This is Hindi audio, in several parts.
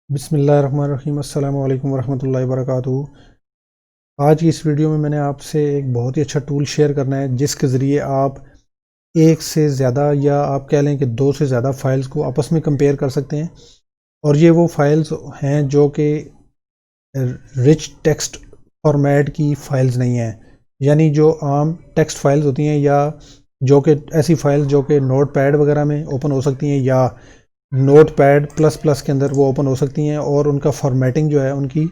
बिस्मिल्लाहिर्रहमानिर्रहीम अस्सलामु अलैकुम वरहमतुल्लाहि वबरकातुहू। आज की इस वीडियो में मैंने आपसे एक बहुत ही अच्छा टूल शेयर करना है जिसके ज़रिए आप एक से ज़्यादा या आप कह लें कि दो से ज़्यादा फाइल्स को आपस में कंपेयर कर सकते हैं। और ये वो फाइल्स हैं जो कि रिच टेक्स्ट फॉर्मेट की फ़ाइल्स नहीं हैं, यानी जो आम टेक्स्ट फाइल्स होती हैं या जो कि ऐसी फाइल्स जो कि नोट पैड वगैरह में ओपन हो सकती हैं या नोट पैड प्लस प्लस के अंदर वो ओपन हो सकती हैं और उनका फॉर्मेटिंग जो है उनकी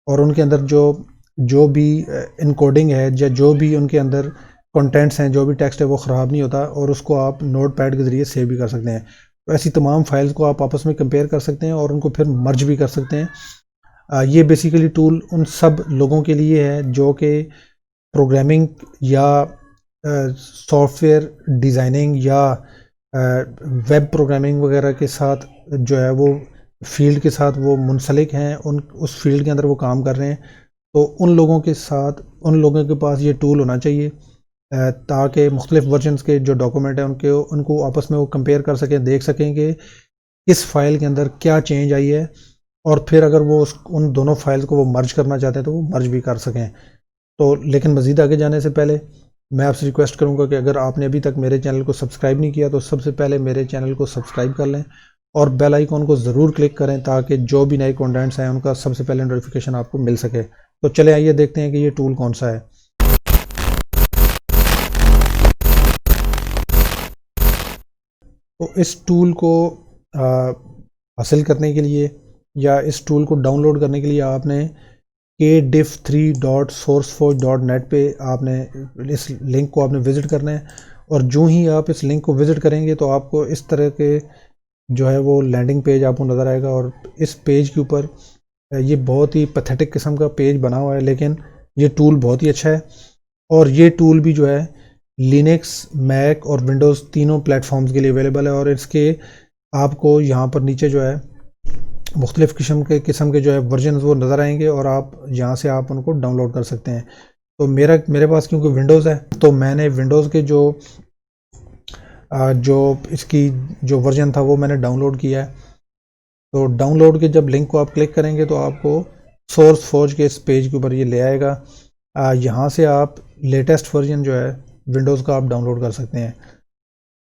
और उनके अंदर जो जो भी इनकोडिंग है या जो भी उनके अंदर कंटेंट्स हैं, जो भी टेक्स्ट है वो ख़राब नहीं होता और उसको आप नोट पैड के ज़रिए सेव भी कर सकते हैं। तो ऐसी तमाम फाइल्स को आप आपस में कंपेयर कर सकते हैं और उनको फिर मर्ज भी कर सकते हैं। ये बेसिकली टूल उन सब लोगों के लिए है जो कि प्रोग्रामिंग या सॉफ्टवेयर डिज़ाइनिंग या वेब प्रोग्रामिंग वगैरह के साथ जो है वो फील्ड के साथ वो मुंसलिक हैं, उन उस फील्ड के अंदर वो काम कर रहे हैं। तो उन लोगों के साथ उन लोगों के पास ये टूल होना चाहिए ताकि मुख्तलिफ वर्जन्स के जो डॉक्यूमेंट हैं उनको आपस में वो कंपेयर कर सकें, देख सकें कि इस फाइल के अंदर क्या चेंज आई है और फिर अगर वो उन दोनों फाइल्स को वो मर्ज करना चाहते हैं तो वो मर्ज भी कर सकें। तो लेकिन मज़ीद आगे जाने से पहले मैं आपसे रिक्वेस्ट करूंगा कि अगर आपने अभी तक मेरे चैनल को सब्सक्राइब नहीं किया तो सबसे पहले मेरे चैनल को सब्सक्राइब कर लें और बेल आइकॉन को ज़रूर क्लिक करें ताकि जो भी नए कंटेंट्स हैं उनका सबसे पहले नोटिफिकेशन आपको मिल सके। तो चले आइए देखते हैं कि ये टूल कौन सा है। तो इस टूल को हासिल करने के लिए या इस टूल को डाउनलोड करने के लिए आपने kdiff3.sourceforge.net पे आपने इस लिंक को आपने विज़िट करना है और जो ही आप इस लिंक को विज़िट करेंगे तो आपको इस तरह के जो है वो लैंडिंग पेज आपको नज़र आएगा। और इस पेज के ऊपर ये बहुत ही पैथेटिक किस्म का पेज बना हुआ है, लेकिन ये टूल बहुत ही अच्छा है और ये टूल भी जो है लिनक्स, मैक और विंडोज़ तीनों प्लेटफॉर्म्स के लिए अवेलेबल है। और इसके आपको यहाँ पर नीचे जो है मुख्तलिफ़ किस्म के जो है वर्जन वो नज़र आएंगे और आप यहाँ से आप उनको डाउनलोड कर सकते हैं। तो मेरे पास क्योंकि विंडोज़ है तो मैंने विंडोज़ के जो इसकी जो वर्जन था वो मैंने डाउनलोड किया है। तो डाउनलोड के जब लिंक को आप क्लिक करेंगे तो आपको सोर्स फोर्ज के इस पेज के ऊपर ये ले आएगा। यहाँ से आप लेटेस्ट वर्जन जो है विंडोज़ का आप डाउनलोड कर सकते हैं।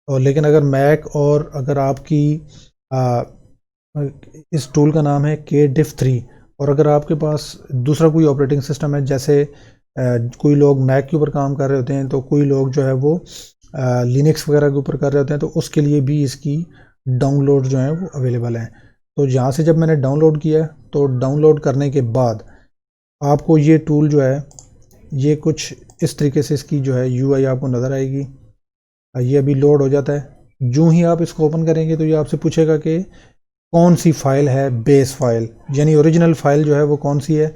और लेकिन अगर मैक और अगर आपकी इस टूल का नाम है kdiff3 और अगर आपके पास दूसरा कोई ऑपरेटिंग सिस्टम है, जैसे कोई लोग मैक के ऊपर काम कर रहे होते हैं तो कोई लोग जो है वो लिनक्स वगैरह के ऊपर कर रहे होते हैं, तो उसके लिए भी इसकी डाउनलोड जो है वो अवेलेबल है। तो यहाँ से जब मैंने डाउनलोड किया तो डाउनलोड करने के बाद आपको ये टूल जो है ये कुछ इस तरीके से इसकी जो है UI आपको नज़र आएगी। ये अभी लोड हो जाता है। जो ही आप इसको ओपन करेंगे तो ये आपसे पूछेगा कि कौन सी फाइल है बेस फाइल, यानी ओरिजिनल फाइल जो है वो कौन सी है।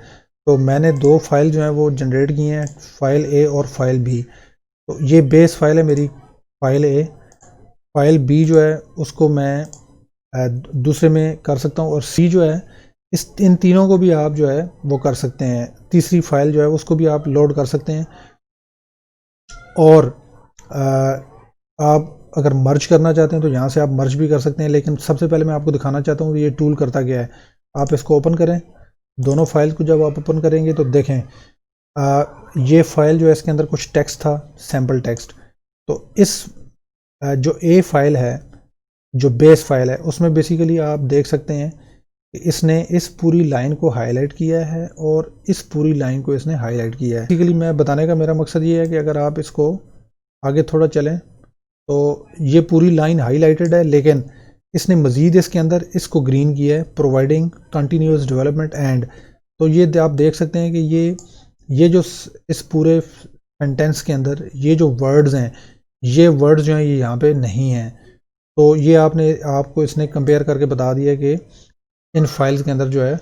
तो मैंने दो फाइल जो है वो जनरेट की हैं, फाइल A और फाइल B। तो ये बेस फाइल है मेरी फाइल A। फाइल B जो है उसको मैं दूसरे में कर सकता हूँ और C जो है इन तीनों को भी आप जो है वो कर सकते हैं। तीसरी फाइल जो है उसको भी आप लोड कर सकते हैं। और आप अगर मर्ज करना चाहते हैं तो यहाँ से आप मर्ज भी कर सकते हैं, लेकिन सबसे पहले मैं आपको दिखाना चाहता हूँ ये टूल करता क्या है। आप इसको ओपन करें, दोनों फाइल को जब आप ओपन करेंगे तो देखें ये फाइल जो है इसके अंदर कुछ टेक्स्ट था, सैम्पल टेक्स्ट। तो इस जो A फाइल है, जो बेस फाइल है, उसमें बेसिकली आप देख सकते हैं कि इसने इस पूरी लाइन को हाईलाइट किया है और इस पूरी लाइन को इसने हाईलाइट किया है। बेसिकली मैं बताने का मेरा मकसद ये है कि अगर आप इसको आगे थोड़ा चलें तो ये पूरी लाइन हाईलाइटेड है, लेकिन इसने मज़ीद इसके अंदर इसको ग्रीन किया है, प्रोवाइडिंग कंटिन्यूस डेवलपमेंट एंड। तो ये आप देख सकते हैं कि ये जो इस पूरे सेंटेंस के अंदर ये जो वर्ड्स हैं, ये वर्ड्स जो हैं ये यहाँ पे नहीं हैं। तो ये आपको इसने कंपेयर करके बता दिया कि इन फाइल्स के अंदर जो है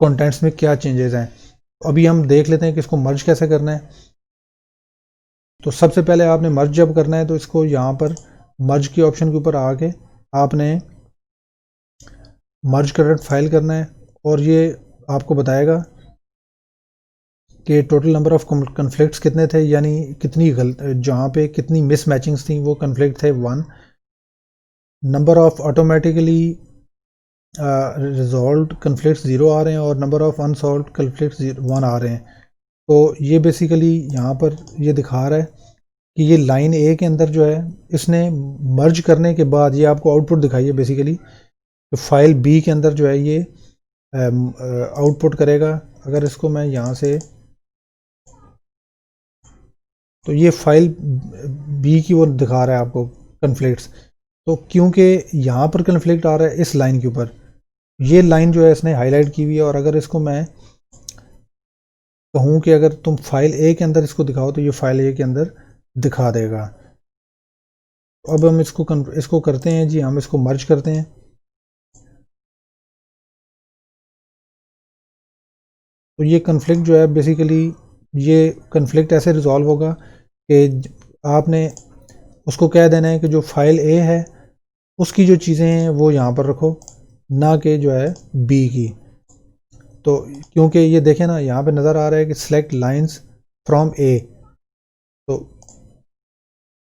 कंटेंट्स में क्या चेंजेस हैं। अभी हम देख लेते हैं कि इसको मर्ज कैसे करना है। तो सबसे पहले आपने मर्ज जब करना है तो इसको यहाँ पर मर्ज के ऑप्शन के ऊपर आके आपने मर्ज करंट फाइल करना है और ये आपको बताएगा कि टोटल नंबर ऑफ कन्फ्लिक्ट्स कितने थे, यानी कितनी जहाँ पे कितनी मिस मैचिंग्स थी वो कन्फ्लिक्ट थे 1। Number of automatically resolve conflict 0 आ रहे हैं और नंबर ऑफ़ अनसॉल्व कन्फ्लिक्ट 1 आ रहे हैं। तो ये बेसिकली यहाँ पर ये दिखा रहा है कि ये लाइन ए के अंदर जो है इसने मर्ज करने के बाद ये आपको आउटपुट दिखाई है बेसिकली, तो फाइल बी के अंदर जो है ये आउटपुट करेगा। अगर इसको मैं यहाँ से, तो ये फाइल बी की वो दिखा रहा है आपको कन्फ्लिक्ट्स। तो क्योंकि यहाँ पर कन्फ्लिक्ट आ रहा है इस लाइन के ऊपर, ये लाइन जो है इसने हाईलाइट की हुई है, और अगर इसको मैं कहूँ कि अगर तुम फाइल ए के अंदर इसको दिखाओ तो ये फाइल ए के अंदर दिखा देगा। तो अब हम इसको करते हैं जी, हम इसको मर्ज करते हैं। तो ये कन्फ्लिक्ट जो है बेसिकली, ये कन्फ्लिक्ट ऐसे रिजॉल्व होगा कि आपने उसको कह देना है कि जो फाइल ए है उसकी जो चीज़ें हैं वो यहाँ पर रखो, ना कि जो है बी की। तो क्योंकि ये देखें ना, यहाँ पे नज़र आ रहा है कि सिलेक्ट लाइंस फ्रॉम ए, तो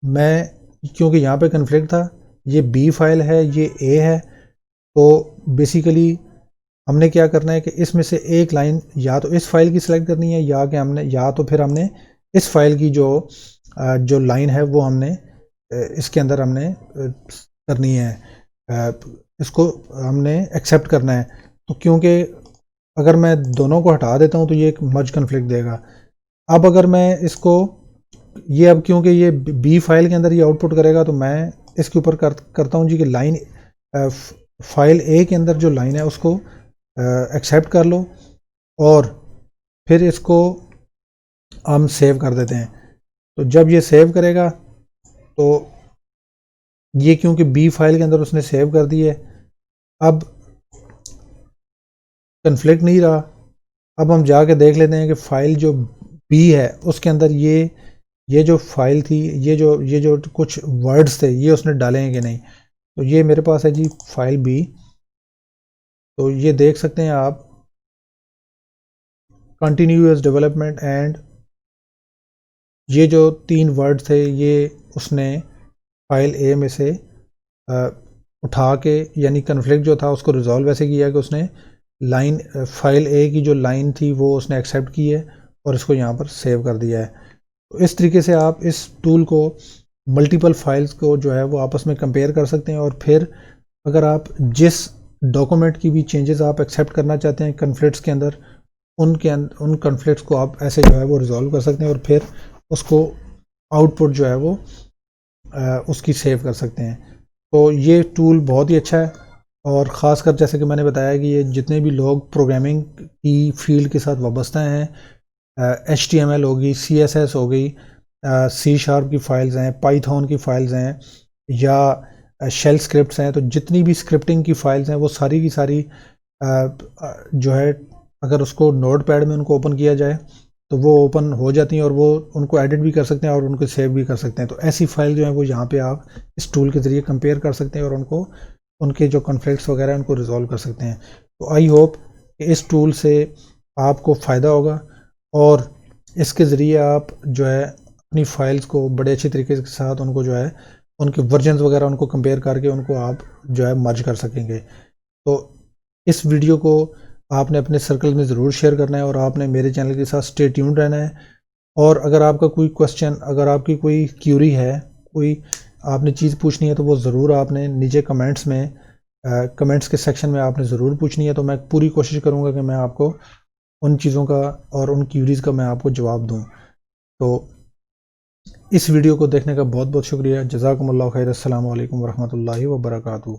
मैं, क्योंकि यहाँ पे कन्फ्लिक्ट था, ये बी फाइल है, ये ए है, तो बेसिकली हमने क्या करना है कि इसमें से एक लाइन या तो इस फाइल की सिलेक्ट करनी है, या तो फिर हमने इस फाइल की जो लाइन है वो हमने इसके अंदर हमने करनी है, इसको हमने एक्सेप्ट करना है। तो क्योंकि अगर मैं दोनों को हटा देता हूँ तो ये एक मर्ज कन्फ्लिक्ट देगा। अब अगर मैं इसको, ये अब क्योंकि ये बी फाइल के अंदर ये आउटपुट करेगा, तो मैं इसके ऊपर करता हूँ जी कि लाइन फाइल ए के अंदर जो लाइन है उसको एक्सेप्ट कर लो, और फिर इसको हम सेव कर देते हैं। तो जब ये सेव करेगा तो ये क्योंकि बी फाइल के अंदर उसने सेव कर दी है, अब कन्फ्लिक्ट नहीं रहा। अब हम जाके देख लेते हैं कि फाइल जो बी है उसके अंदर ये जो फाइल थी, ये जो कुछ वर्ड्स थे ये उसने डाले हैं कि नहीं। तो ये मेरे पास है जी फाइल बी, तो ये देख सकते हैं आप, कंटिन्यूअस डेवलपमेंट एंड, ये जो 3 वर्ड थे ये उसने फाइल ए में से उठा के, यानी कन्फ्लिक्ट जो था उसको रिजॉल्व ऐसे किया कि उसने लाइन फाइल ए की जो लाइन थी वो उसने एक्सेप्ट की है और इसको यहाँ पर सेव कर दिया है। तो इस तरीके से आप इस टूल को मल्टीपल फाइल्स को जो है वो आपस में कंपेयर कर सकते हैं, और फिर अगर आप जिस डॉक्यूमेंट की भी चेंजेस आप एक्सेप्ट करना चाहते हैं कन्फ्लिक्ट्स के अंदर, उन कन्फ्लिक्ट्स को आप ऐसे जो है वो रिजॉल्व कर सकते हैं, और फिर उसको आउटपुट जो है वो उसकी सेव कर सकते हैं। तो ये टूल बहुत ही अच्छा है, और ख़ासकर जैसे कि मैंने बताया कि ये जितने भी लोग प्रोग्रामिंग की फील्ड के साथ वाबस्ता हैं, HTML होगी, CSS हो गई, C# की फ़ाइल्स हैं, पाइथन की फ़ाइल्स हैं, या शेल स्क्रिप्ट्स हैं, तो जितनी भी स्क्रिप्टिंग की फ़ाइल्स हैं वो सारी की सारी जो है, अगर उसको नोटपैड में उनको ओपन किया जाए तो वो ओपन हो जाती हैं, और वो उनको एडिट भी कर सकते हैं और उनको सेव भी कर सकते हैं। तो ऐसी फाइल जो है वो यहाँ पे आप इस टूल के ज़रिए कंपेयर कर सकते हैं और उनको, उनके जो कॉन्फ्लिक्ट्स वगैरह हैं उनको रिजॉल्व कर सकते हैं। तो आई होप कि इस टूल से आपको फ़ायदा होगा, और इसके ज़रिए आप जो है अपनी फाइल्स को बड़े अच्छे तरीके के साथ उनको जो है उनके वर्जन्स वगैरह उनको कंपेयर करके उनको आप जो है मर्ज कर सकेंगे। तो इस वीडियो को आपने अपने सर्कल में ज़रूर शेयर करना है, और आपने मेरे चैनल के साथ स्टे ट्यून्ड रहना है। और अगर आपका कोई क्वेश्चन, अगर आपकी कोई क्यूरी है, कोई आपने चीज़ पूछनी है, तो वो ज़रूर आपने नीचे कमेंट्स के सेक्शन में आपने ज़रूर पूछनी है। तो मैं पूरी कोशिश करूँगा कि मैं आपको उन चीज़ों का और उन क्यूरीज़ का मैं आपको जवाब दूँ। तो इस वीडियो को देखने का बहुत बहुत शुक्रिया। जज़ाकुमुल्लाह खैर। अस्सलामु अलैकुम वरहमतुल्लाहि वबरकातुहू।